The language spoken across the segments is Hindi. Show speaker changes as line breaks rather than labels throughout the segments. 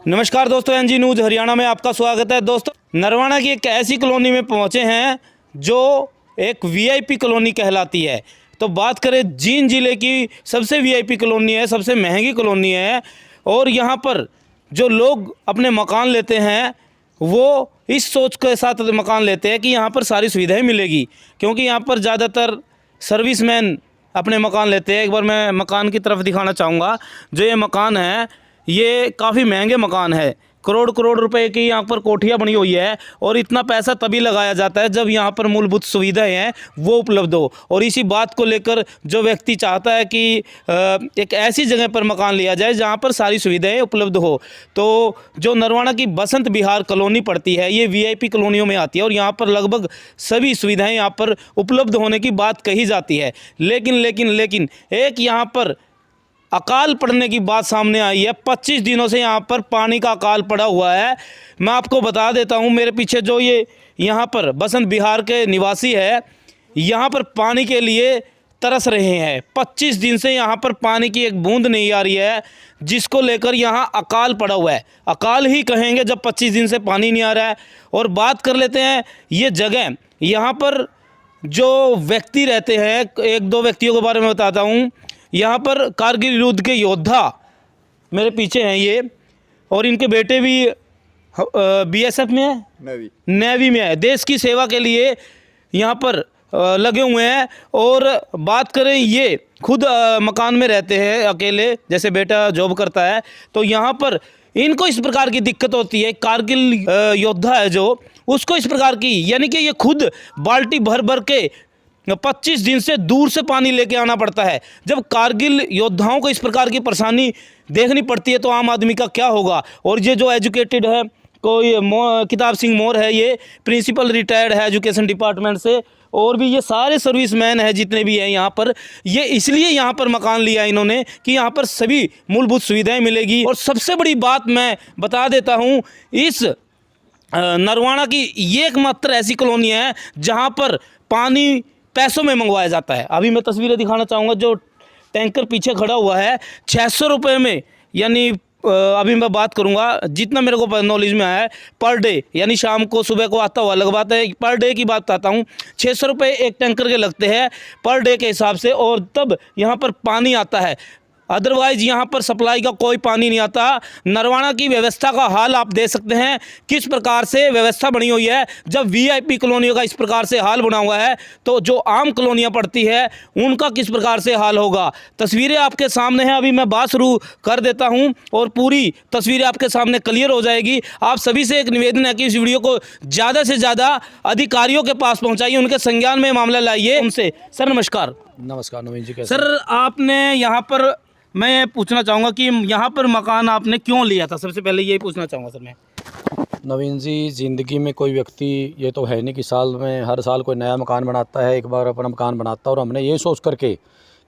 नमस्कार दोस्तों, एनजी न्यूज़ हरियाणा में आपका स्वागत है। दोस्तों, नरवाना की एक ऐसी कॉलोनी में पहुंचे हैं जो एक वीआईपी कॉलोनी कहलाती है। तो बात करें जींद जिले की सबसे वीआईपी कॉलोनी है, सबसे महंगी कॉलोनी है। और यहां पर जो लोग अपने मकान लेते हैं वो इस सोच के साथ मकान लेते हैं कि यहाँ पर सारी सुविधाएँ मिलेगी, क्योंकि यहाँ पर ज़्यादातर सर्विसमैन अपने मकान लेते हैं। एक बार मैं मकान की तरफ दिखाना चाहूँगा। जो ये मकान है ये काफ़ी महंगे मकान है, करोड़ करोड़ रुपए की यहाँ पर कोठियाँ बनी हुई है। और इतना पैसा तभी लगाया जाता है जब यहाँ पर मूलभूत सुविधाएं हैं वो उपलब्ध हो। और इसी बात को लेकर जो व्यक्ति चाहता है कि एक ऐसी जगह पर मकान लिया जाए जहाँ पर सारी सुविधाएं उपलब्ध हो, तो जो नरवाना की बसंत विहार कॉलोनी पड़ती है ये वीआईपी कॉलोनियों में आती है। और यहाँ पर लगभग सभी सुविधाएँ यहाँ पर उपलब्ध होने की बात कही जाती है। लेकिन एक यहाँ पर अकाल पड़ने की बात सामने आई है। 25 दिनों से यहाँ पर पानी का अकाल पड़ा हुआ है। मैं आपको बता देता हूँ, मेरे पीछे जो ये यहाँ पर बसंत विहार के निवासी है, यहाँ पर पानी के लिए तरस रहे हैं। 25 दिन से यहाँ पर पानी की एक बूंद नहीं आ रही है, जिसको लेकर यहाँ अकाल पड़ा हुआ है। अकाल ही कहेंगे जब 25 दिन से पानी नहीं आ रहा है। और बात कर लेते हैं ये जगह, यहाँ पर जो व्यक्ति रहते हैं, एक दो व्यक्तियों के बारे में बताता हूँ। यहाँ पर कारगिल युद्ध के योद्धा मेरे पीछे हैं ये, और इनके बेटे भी बीएसएफ में है, नेवी में है। देश की सेवा के लिए यहाँ पर लगे हुए हैं। और बात करें, ये खुद मकान में रहते हैं अकेले, जैसे बेटा जॉब करता है। तो यहाँ पर इनको इस प्रकार की दिक्कत होती है। कारगिल योद्धा है जो, उसको इस प्रकार की, यानी कि ये खुद बाल्टी भर भर के 25 दिन से दूर से पानी लेके आना पड़ता है। जब कारगिल योद्धाओं को इस प्रकार की परेशानी देखनी पड़ती है तो आम आदमी का क्या होगा। और ये जो एजुकेटेड है, कोई किताब सिंह मोर है, ये प्रिंसिपल रिटायर्ड है एजुकेशन डिपार्टमेंट से। और भी ये सारे सर्विसमैन हैं जितने भी हैं यहाँ पर, ये इसलिए यहाँ पर मकान लिया इन्होंने कि यहाँ पर सभी मूलभूत सुविधाएँ मिलेगी। और सबसे बड़ी बात मैं बता देता हूँ, इस नरवाना की ये एकमात्र ऐसी कॉलोनी है जहाँ पर पानी पैसों में मंगवाया जाता है। अभी मैं तस्वीरें दिखाना चाहूँगा। जो टैंकर पीछे खड़ा हुआ है 600 रुपये में, यानी अभी मैं बात करूँगा जितना मेरे को नॉलेज में आया है, पर डे, यानी शाम को सुबह को आता हुआ लगवाता है। पर डे की बात बताता हूँ, 600 रुपये एक टैंकर के लगते हैं पर डे के हिसाब से। और तब यहाँ पर पानी आता है, अदरवाइज यहाँ पर सप्लाई का कोई पानी नहीं आता। नरवाना की व्यवस्था का हाल आप देख सकते हैं किस प्रकार से व्यवस्था बनी हुई है। जब वीआईपी कॉलोनियों का इस प्रकार से हाल बना हुआ है तो जो आम कॉलोनियाँ पड़ती है उनका किस प्रकार से हाल होगा। तस्वीरें आपके सामने हैं, अभी मैं बात शुरू कर देता हूँ और पूरी तस्वीरें आपके सामने क्लियर हो जाएगी। आप सभी से एक निवेदन है कि इस वीडियो को ज़्यादा से ज़्यादा अधिकारियों के पास पहुँचाइए, उनके संज्ञान में मामला लाइए। उनसे सर नमस्कार।
नमस्कार नवीन जी, कैसे?
सर, आपने यहाँ पर, मैं पूछना चाहूँगा कि यहाँ पर मकान आपने क्यों लिया था? सबसे पहले यही पूछना चाहूँगा सर मैं।
नवीन जी, ज़िंदगी में कोई व्यक्ति ये तो है नहीं कि साल में हर साल कोई नया मकान बनाता है, एक बार अपना मकान बनाता है। और हमने ये सोच करके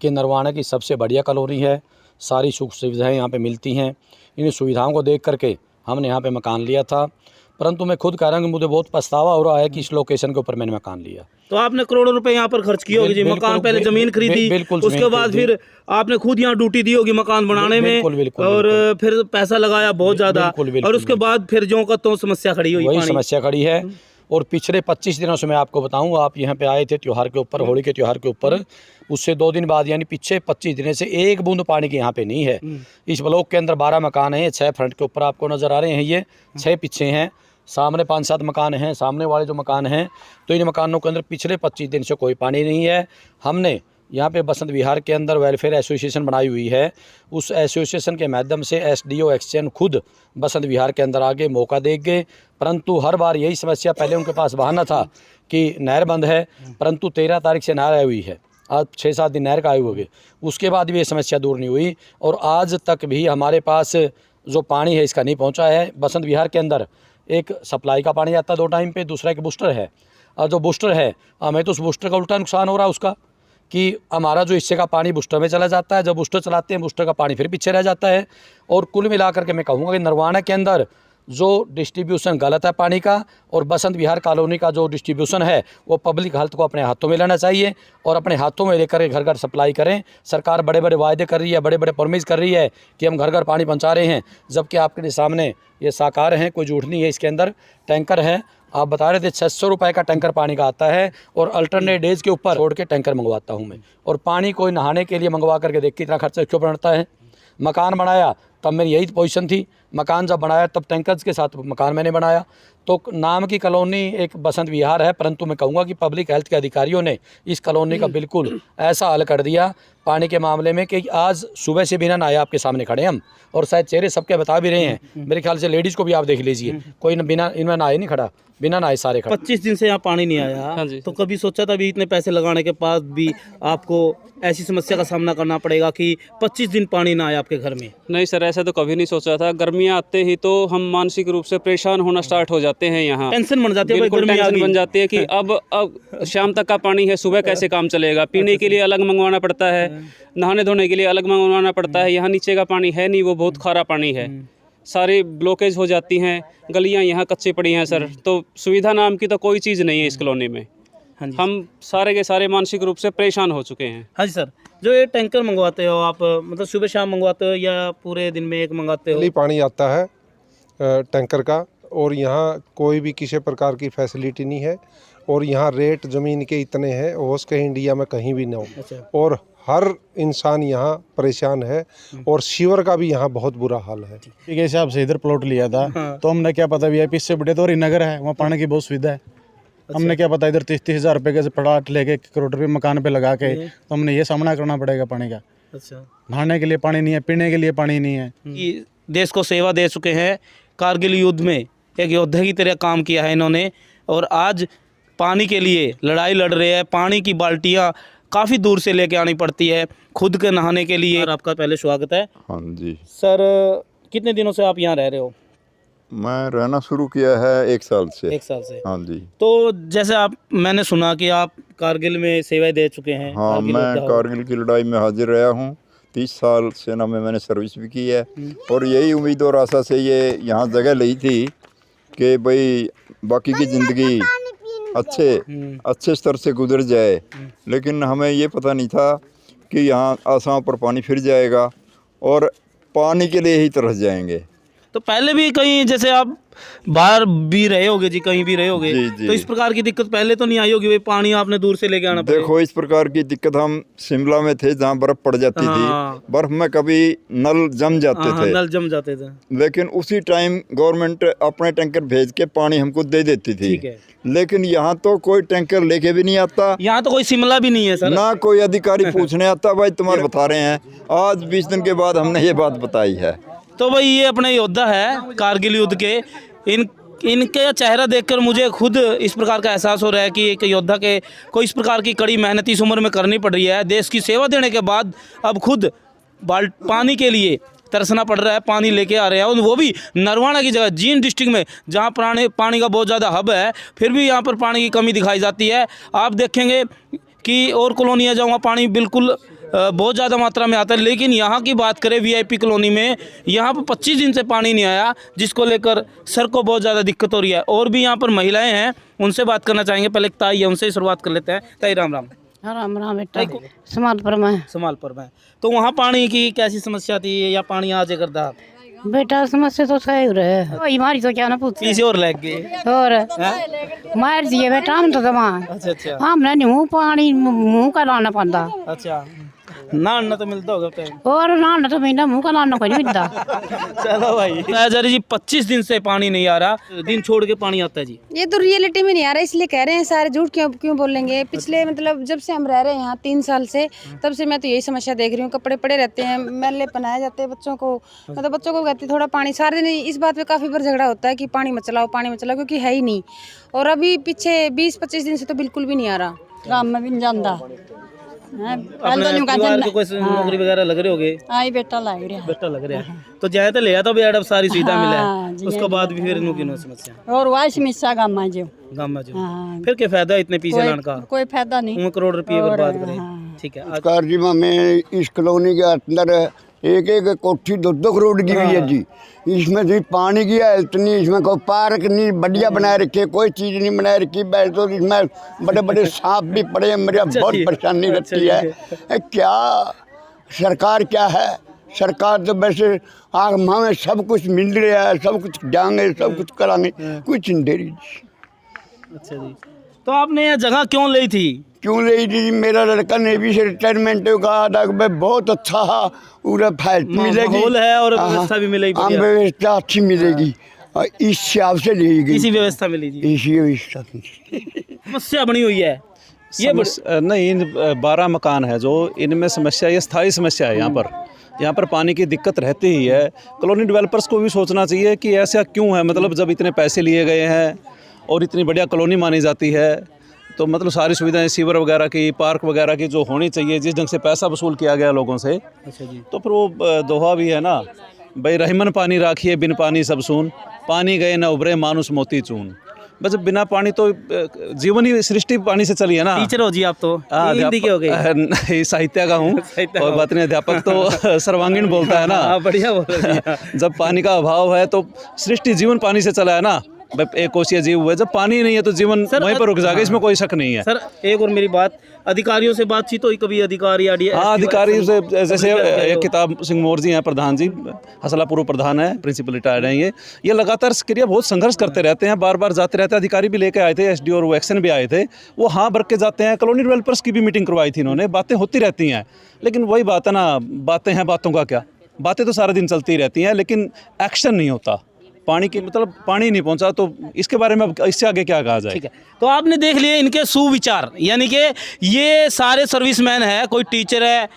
कि नरवाना की सबसे बढ़िया कॉलोनी है, सारी सुख सुविधाएँ यहाँ पे मिलती हैं, इन सुविधाओं को देख करके हमने यहाँ पे मकान लिया था। परंतु मैं खुद कह रहा हूँ कि मुझे बहुत पछतावा हो रहा है कि इस लोकेशन के ऊपर मैंने मकान लिया।
तो आपने करोड़ों रुपए यहाँ पर खर्च किए होगी जी। मकान पहले जमीन खरीदी, उसके बाद फिर आपने खुद यहाँ ड्यूटी दी होगी मकान बनाने में, और फिर पैसा लगाया बहुत ज्यादा, और उसके बाद फिर जो का तो समस्या खड़ी हुई,
वही समस्या खड़ी है। और पिछले 25 दिनों से मैं आपको बताऊं, आप यहाँ पे आए थे त्योहार के ऊपर, होली के त्योहार के ऊपर, उससे 2 दिन बाद यानी पीछे 25 दिन से एक बूंद पानी की यहाँ पे नहीं है। इस ब्लॉक के अंदर 12 मकान हैं, 6 फ्रंट के ऊपर आपको नजर आ रहे हैं, ये 6 पीछे हैं, सामने 5-7 मकान हैं, सामने वाले जो मकान हैं। तो इन मकानों के अंदर पिछले 25 दिन से कोई पानी नहीं है। हमने यहाँ पे बसंत विहार के अंदर वेलफेयर एसोसिएशन बनाई हुई है। उस एसोसिएशन के माध्यम से एसडीओ एक्सचेंज खुद बसंत विहार के अंदर आगे मौका दे गए। परंतु हर बार यही समस्या, पहले उनके पास बहाना था कि नहर बंद है, परंतु 13 तारीख से नहर आई हुई है, आज 6-7 दिन नहर का आए हुए, उसके बाद भी ये समस्या दूर नहीं हुई। और आज तक भी हमारे पास जो पानी है इसका नहीं पहुँचा है। बसंत विहार के अंदर एक सप्लाई का पानी आता है 2 टाइम पे, दूसरा एक बूस्टर है। और जो बूस्टर है, हमें तो उस बूस्टर का उल्टा नुकसान हो रहा है उसका, कि हमारा जो हिस्से का पानी बूस्टर में चला जाता है, जब बूस्टर चलाते हैं बूस्टर का पानी फिर पीछे रह जाता है। और कुल मिलाकर के मैं कहूँगा कि नरवाना के अंदर जो डिस्ट्रीब्यूशन गलत है पानी का, और बसंत विहार कॉलोनी का जो डिस्ट्रीब्यूशन है वो पब्लिक हेल्थ को अपने हाथों में लेना चाहिए और अपने हाथों में लेकर घर घर सप्लाई करें। सरकार बड़े बड़े वायदे कर रही है, बड़े बड़े प्रॉमिस कर रही है कि हम घर घर पानी पहुंचा रहे हैं, जबकि आपके सामने ये साकार हैं, कोई झूठ नहीं है। इसके अंदर टैंकर है, आप बता रहे थे 600 रुपये का टैंकर पानी का आता है, और अल्टरनेट डेज के ऊपर छोड़ के टैंकर मंगवाता हूँ मैं। और पानी कोई नहाने के लिए मंगवा करके देख कितना खर्चा क्यों पड़ता है। मकान बनाया तब मेरी यही पोजीशन थी, मकान जब बनाया तब टैंकर्स के साथ मकान मैंने बनाया। तो नाम की कॉलोनी एक बसंत विहार है, परंतु मैं कहूँगा कि पब्लिक हेल्थ के अधिकारियों ने इस कॉलोनी का बिल्कुल ऐसा हल कर दिया पानी के मामले में कि आज सुबह से बिना नहाए आपके सामने खड़े हम, और शायद चेहरे सबके बता भी रहे हैं। मेरे ख्याल से लेडीज़ को भी आप देख लीजिए, कोई बिना इनमें नहाए नहीं खड़ा, बिना नहाए सारे खड़े।
25 दिन से यहाँ पानी नहीं आया।
हाँ जी।
तो कभी सोचा था भी इतने पैसे लगाने के बाद भी आपको ऐसी समस्या का सामना करना पड़ेगा कि 25 दिन पानी ना आए आपके घर में?
नहीं सर, ऐसा तो कभी नहीं सोचा था। गर्मियाँ आते ही तो हम मानसिक रूप से परेशान होना स्टार्ट हो जाते हैं। यहाँ
टेंशन बन जाती है, भाई
बिल्कुल
गर्मी आ
टेंशन
गई।
बन जाती है कि अब शाम तक का पानी है, सुबह कैसे काम चलेगा। पीने के लिए अलग मंगवाना पड़ता है, नहाने धोने के लिए अलग मंगवाना पड़ता है। यहाँ नीचे का पानी है नहीं, वो बहुत खारा पानी है, सारी ब्लॉकेज हो जाती हैं, गलियाँ यहाँ कच्ची पड़ी हैं सर। तो सुविधा नाम की तो कोई चीज़ नहीं है इस कॉलोनी में।
हाँ जी।
हम सारे के सारे मानसिक रूप से परेशान हो चुके हैं।
हाँ जी सर, जो ये टैंकर मंगवाते हो आप, मतलब सुबह शाम मंगवाते हो या पूरे दिन में एक मंगाते हो?
डेली पानी आता है टैंकर का, और यहाँ कोई भी किसी प्रकार की फैसिलिटी नहीं है, और यहाँ रेट ज़मीन के इतने हैं होश के इंडिया में कहीं भी ना हो।
अच्छा।
और हर इंसान यहाँ परेशान है, और सीवर का भी यहाँ बहुत बुरा हाल है।
के हिसाब से इधर प्लॉट लिया था।
हाँ।
तो हमने क्या पता वीआईपी से बड़े तो और नगर है, वहाँ पानी की बहुत सुविधा है। हमने क्या पता इधर 30-30 हज़ार रुपये के प्लाट लेके 1 करोड़ रुपये मकान पे लगा के, तो हमने ये सामना करना पड़ेगा पानी का।
अच्छा।
नहाने के लिए पानी नहीं है, पीने के लिए पानी नहीं है।
कि देश को सेवा दे चुके हैं, कारगिल युद्ध में एक योद्धा की तरह काम किया है इन्होंने, और आज पानी के लिए लड़ाई लड़ रहे हैं। पानी की बाल्टियाँ काफ़ी दूर से लेके आनी पड़ती है खुद के नहाने के लिए। और आपका पहले स्वागत है।
हाँ जी,
सर, कितने दिनों से आप यहाँ रह रहे हो?
मैं रहना शुरू किया है 1 साल से।
1 साल से।
हाँ जी।
तो जैसे मैंने सुना कि आप कारगिल में सेवाएं दे चुके हैं।
हाँ,
कारगिल
मैं
योद्धा हो।
कारगिल की लड़ाई में हाजिर रहा हूँ। 30 साल सेना में मैंने सर्विस भी की है, और यही उम्मीद और आशा से ये यहाँ जगह ली थी कि भाई बाकी की ज़िंदगी अच्छे स्तर से गुजर जाए। लेकिन हमें ये पता नहीं था कि यहाँ आसाम पर पानी फिर जाएगा और पानी के लिए ही तरस जाएंगे।
तो पहले भी कहीं जैसे आप बाहर भी रहे होगे जी, कहीं भी रहे होगे,
जी, जी।
तो इस प्रकार की दिक्कत पहले तो नहीं आई होगी, भाई पानी आपने दूर से लेके आना पड़ेगा।
देखो, इस प्रकार की दिक्कत हम शिमला में थे जहाँ बर्फ़ पड़ जाती
हाँ।
थी, बर्फ़ में कभी नल जम जाते
हाँ,
थे।
नल जम जाते थे।
लेकिन उसी टाइम गवर्नमेंट अपने टैंकर भेज के पानी हमको दे देती थी।
ठीक है।
लेकिन यहाँ तो कोई टैंकर लेके भी नहीं आता,
यहाँ तो कोई शिमला भी नहीं है सर।
ना कोई अधिकारी पूछने आता। भाई तुम्हारे बता रहे हैं, आज 20 दिन के बाद हमने ये बात बताई है।
तो भाई ये अपने योद्धा है कारगिल युद्ध के, इनके चेहरा देखकर मुझे खुद इस प्रकार का एहसास हो रहा है कि एक योद्धा के को इस प्रकार की कड़ी मेहनत इस उम्र में करनी पड़ रही है। देश की सेवा देने के बाद अब खुद पानी के लिए तरसना पड़ रहा है, पानी लेके आ रहे हैं, और वो भी नरवाना की जगह, जींद डिस्ट्रिक्ट में जहाँ पानी का बहुत ज़्यादा हब है, फिर भी यहाँ पर पानी की कमी दिखाई जाती है। आप देखेंगे कि और कॉलोनियाँ जाऊँगा पानी बिल्कुल बहुत ज़्यादा मात्रा में आता है, लेकिन यहाँ की बात करें वीआईपी कॉलोनी में, यहाँ पर 25 दिन से पानी नहीं आया, जिसको लेकर सर को बहुत ज़्यादा दिक्कत हो रही है। और भी यहाँ पर महिलाएं हैं, उनसे बात करना चाहेंगे। पहले एक ताई है, उनसे ही शुरुआत कर लेते हैं। ताई राम राम।
राम राम बेटा, समालपुर में।
समालपुर में। तो वहाँ पानी की कैसी समस्या थी, या पानी आज करता?
बेटा समस्या तो सही हो रहा है, हमारी तो क्या ना पूछ
पीछे और लग गए
और मार दिए बेटा हम तो जमा।
अच्छा अच्छा
हमने नहीं पानी मुँह का लाना पड़ता,
अच्छा। नान तो मिलता होगा टाइम,
और लाना तो महीना मुँह का लाना कोई नहीं मिलता।
चलो भाई। जरी जी 25 दिन से पानी नहीं आ रहा, दिन छोड़ के पानी आता है जी।
ये तो रियलिटी में नहीं आ रहा, इसलिए कह रहे हैं सारे, झूठ क्यों बोलेंगे। पिछले मतलब जब से हम रह रहे हैं यहाँ 3 साल से, तब से मैं तो यही समस्या देख रही हूँ। कपड़े पड़े रहते हैं, मैले पहनाए जाते हैं बच्चों को, मतलब बच्चों को कहती थोड़ा पानी, सारे दिन इस बात पे काफ़ी बार झगड़ा होता है कि पानी मत चलाओ, क्योंकि है ही नहीं। और अभी पीछे 20-25 दिन से तो बिल्कुल भी नहीं आ रहा।
गाँव में भी नहीं जाता,
अपने परिवार को कोई नौकरी वगैरह लग रहे होगे?
आई बेटा लग रहा
बेटा लग रहा है, तो जाए तो ले आता भी अब सारी सुविधा मिला है, उसके बाद भी फिर इनकी समस्या
और वही समस्या गाँव में जो
गाँव में जो फिर क्या फायदा इतने पीछे लाने का,
कोई फायदा नहीं,
1 करोड़ रुपये बर्बाद करें। ठीक है।
कारजिमा में इस कॉलोनी के अंदर एक एक कोठी 2-2 करोड़ की भी है जी। इसमें जी पानी की हालत नहीं, इसमें कोई पार्क नहीं बढ़िया बनाए रखे, कोई चीज़ नहीं बनाए रखी। बैठ तो इसमें बड़े बड़े सांप भी पड़े हैं, मेरी बहुत परेशानी रहती है। क्या सरकार क्या है, सरकार तो वैसे हमें सब कुछ मिल रहा है, सब कुछ जाएंगे, सब कुछ कराएंगे, कुछ नहीं दे रही जी।
अच्छा जी, तो आपने यह जगह क्यों ली थी?
क्यों ले जी, मेरा लड़का नेवी से रिटायरमेंट कहा था कि भाई बहुत अच्छा पूरा फैसिलिटी मिलेगी,
माहौल है और व्यवस्था भी मिलेगी,
हाँ व्यवस्था अच्छी मिलेगी, और इस हिसाब से लेगी,
इसी व्यवस्था मिली जी।
इसी व्यवस्था
समस्या बनी हुई है ये
नहीं, इन 12 मकान है जो इनमें समस्या, ये स्थायी समस्या है। यहाँ पर पानी की दिक्कत रहती ही है। कॉलोनी डेवलपर्स को भी सोचना चाहिए कि ऐसा क्यों है, मतलब जब इतने पैसे लिए गए हैं और इतनी बढ़िया कॉलोनी मानी जाती है, तो मतलब सारी सुविधाएं सीवर वगैरह की, पार्क वगैरह की जो होनी चाहिए, जिस ढंग से पैसा वसूल किया गया लोगों से,
अच्छा जी,
तो फिर वो दोहा भी है ना भाई, रहीमन पानी राखिए बिन पानी सब सून, पानी गए न उभरे मानुस मोती चून। बस बिना पानी तो जीवन ही सृष्टि पानी से चली है ना।
टीचर हो जी आप तो? हिंदी के हो गए?
साहित्य का हूँ और बात नहीं, अध्यापक तो सर्वांगीण बोलता है ना।
बढ़िया बोल रहे हैं।
जब पानी का अभाव है तो सृष्टि जीवन पानी से चला है ना। एक कोशीय जीव हुआ, जब पानी नहीं है तो जीवन वहीं पर रुक जाएगा, इसमें कोई शक नहीं है।
सर एक और मेरी बात, अधिकारियों से बातचीत हुई कभी? अधिकारी
अधिकारी से जैसे एक किताब सिंह मोर जी हैं, प्रधान जी, हसला पूर्व प्रधान है, प्रिंसिपल रिटायर्ड हैं। ये लगातार क्रिया बहुत संघर्ष करते रहते हैं, बार बार जाते रहते हैं। अधिकारी भी लेके आए थे, एसडी और वो एक्शन भी आए थे, वो हाँ भर के जाते हैं। कॉलोनी डेवलपर्स की भी मीटिंग करवाई थी इन्होंने, बातें होती रहती हैं, लेकिन वही बात है ना, बातें हैं, बातों का क्या, बातें तो सारा दिन चलती रहती हैं, लेकिन एक्शन नहीं होता। पानी की मतलब पानी नहीं पहुंचा, तो इसके बारे में अब इससे आगे क्या कहा जाए।
ठीक है, तो आपने देख लिए इनके सुविचार, यानी कि ये सारे सर्विसमैन है, कोई टीचर है,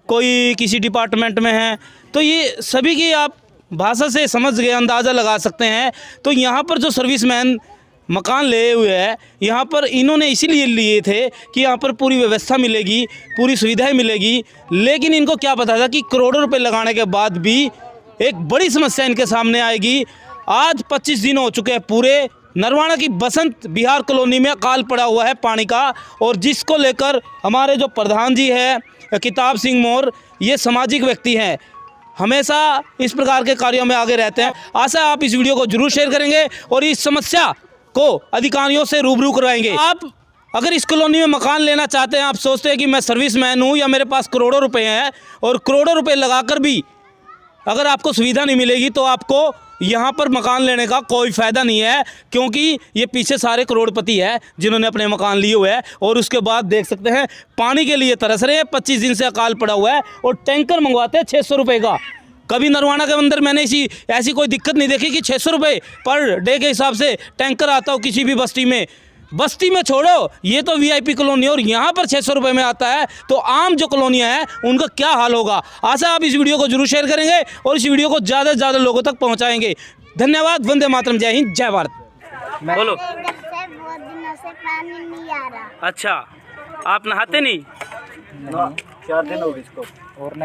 कोई किसी डिपार्टमेंट में है, तो ये सभी की आप भाषा से समझ गए, अंदाज़ा लगा सकते हैं। तो यहाँ पर जो सर्विसमैन मकान लिए हुए हैं, यहाँ पर इन्होंने इसीलिए लिए थे कि यहाँ पर पूरी व्यवस्था मिलेगी, पूरी सुविधाएं मिलेगी, लेकिन इनको क्या पता था कि करोड़ों रुपए लगाने के बाद भी एक बड़ी समस्या इनके सामने आएगी। आज 25 दिन हो चुके हैं पूरे नरवाना की बसंत बिहार कॉलोनी में अकाल पड़ा हुआ है पानी का, और जिसको लेकर हमारे जो प्रधान जी हैं किताब सिंह मोर, ये सामाजिक व्यक्ति हैं, हमेशा इस प्रकार के कार्यों में आगे रहते हैं। आशा आप इस वीडियो को जरूर शेयर करेंगे और इस समस्या को अधिकारियों से रूबरू करवाएंगे। आप अगर इस कॉलोनी में मकान लेना चाहते हैं, आप सोचते हैं कि मैं सर्विसमैन हूँ या मेरे पास करोड़ों रुपए हैं, और करोड़ों रुपए लगाकर भी अगर आपको सुविधा नहीं मिलेगी, तो आपको यहाँ पर मकान लेने का कोई फ़ायदा नहीं है, क्योंकि ये पीछे सारे करोड़पति है जिन्होंने अपने मकान लिए हुए हैं, और उसके बाद देख सकते हैं पानी के लिए तरस रहे हैं। 25 दिन से अकाल पड़ा हुआ है और टैंकर मंगवाते हैं 600 रुपये का। कभी नरवाना के अंदर मैंने ऐसी कोई दिक्कत नहीं देखी कि 600 रुपये पर डे के हिसाब से टैंकर आता हो किसी भी बस्ती में। बस्ती में छोड़ो, ये तो वीआईपी कॉलोनी और यहाँ पर 600 रुपये में आता है, तो आम जो कॉलोनियाँ हैं उनका क्या हाल होगा। आशा आप इस वीडियो को जरूर शेयर करेंगे और इस वीडियो को ज़्यादा से ज़्यादा लोगों तक पहुँचाएंगे। धन्यवाद। वंदे मातरम। जय हिंद, जय भारत। बोलो।
बहुत दिनों से पानी नहीं आ रहा।
अच्छा, आप नहाते नहीं?
4 दिन हो गए इसको और नहीं।